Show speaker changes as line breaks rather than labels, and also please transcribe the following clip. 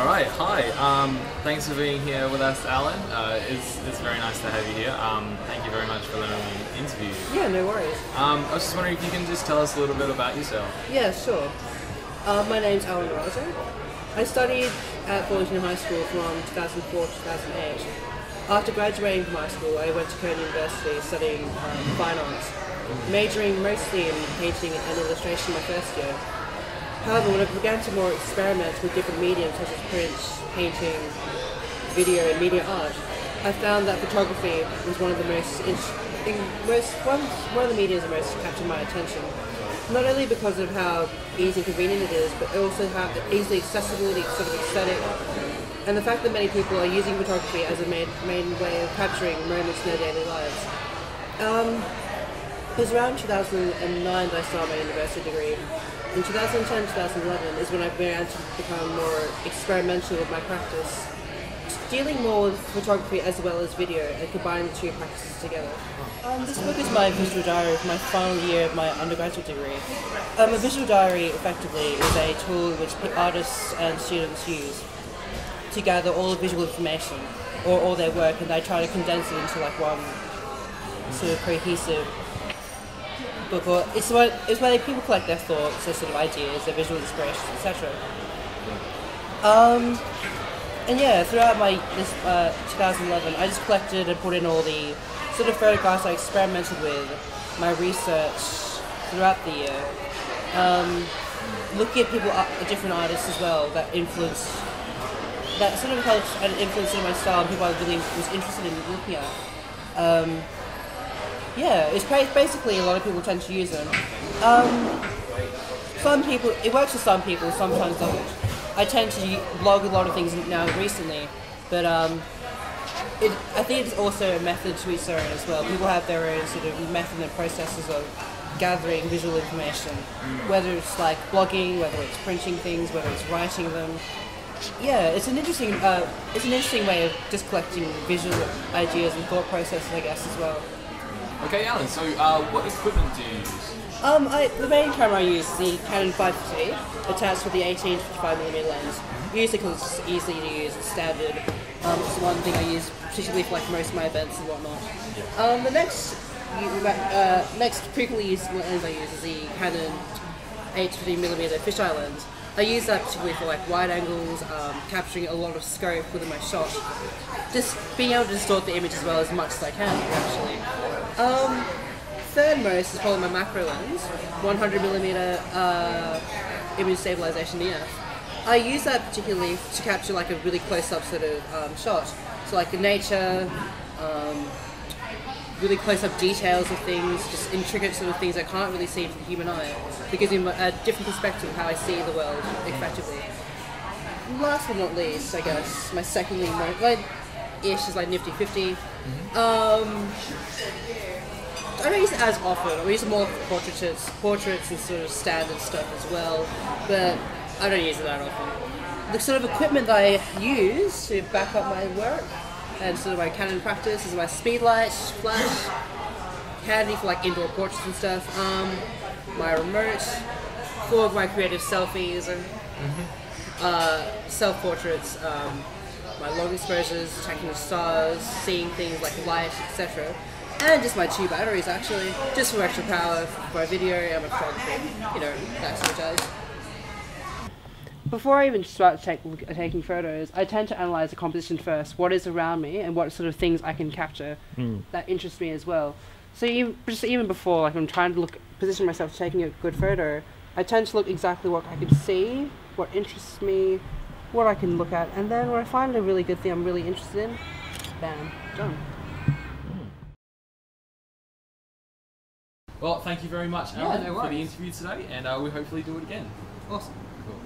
All right, hi. Thanks for being here with us, Alan. It's very nice to have you here. Thank you very much for letting me interview you.
Yeah, no worries.
I was just wondering if you can just tell us a little bit about yourself.
Yeah, sure. My name's Alan Arazo. I studied at Bollington High School from 2004 to 2008. After graduating from high school, I went to Curtin University studying fine arts, majoring mostly in painting and illustration my first year. However, when I began to more experiment with different mediums such as print, painting, video, and media art, I found that photography was one of the one of the mediums that most captured my attention. Not only because of how easy and convenient it is, but also how easily accessible, sort of aesthetic, and the fact that many people are using photography as a main way of capturing moments in their daily lives. It was around 2009 that I started my university degree. In 2010-2011 is when I began to become more experimental with my practice, dealing more with photography as well as video and combining the two practices together. This book is my visual diary for my final year of my undergraduate degree. A visual diary, effectively, is a tool which artists and students use to gather all the visual information, or all their work, and I try to condense it into like one sort of cohesive book. Or it's where people collect their thoughts, their sort of ideas, their visual inspirations, etc. And yeah, throughout this 2011, I just collected and put in all the sort of photographs I experimented with, my research throughout the year, looking at people, different artists as well that sort of helped and influenced my style and people I really was interested in looking at. Yeah, it's basically a lot of people tend to use them. Some people, it works for some people, sometimes doesn't. I tend to blog a lot of things now recently, but I think it's also a method to each their own as well. People have their own sort of method and processes of gathering visual information, whether it's like blogging, whether it's printing things, whether it's writing them. Yeah, it's an interesting way of just collecting visual ideas and thought processes, I guess, as well.
Okay, Alan. So, what equipment do you use?
The main camera I use is the Canon 550, attached with the 18 to 55mm lens. I use it because it's easy to use, it's standard. It's the one thing I use particularly for like most of my events and whatnot. The next frequently used lens I use is the Canon 8 to 15mm fisheye lens. I use that particularly for like wide angles, capturing a lot of scope within my shot. Just being able to distort the image as well as much as I can, actually. Third most is probably my macro lens, 100mm image stabilization EF. I use that particularly to capture like a really close-up sort of shot. So like in nature, really close-up details of things, just intricate sort of things I can't really see from the human eye. It gives me a different perspective of how I see the world effectively. Last but not least, I guess, my secondly ish is like Nifty 50. I don't use it as often. I use it more for portraits and sort of standard stuff as well, but I don't use it that often. The sort of equipment that I use to back up my work and sort of my Canon practice is my speed light, flash, handy for like indoor portraits and stuff, my remote, for my creative selfies and self-portraits, my long exposures, checking the stars, seeing things like light, etc. And just my 2 batteries actually, just for extra power for my video and my photography, that sort of jazz. Before I even start taking photos, I tend to analyse the composition first, what is around me and what sort of things I can capture that interest me as well. So even before, like I'm trying to position myself to taking a good photo, I tend to look exactly what I can see, what interests me, what I can look at, and then when I find a really good thing I'm really interested in, bam, done.
Well, thank you very much, Alan, for the interview today, and we'll hopefully do it again.
Awesome.
Cool.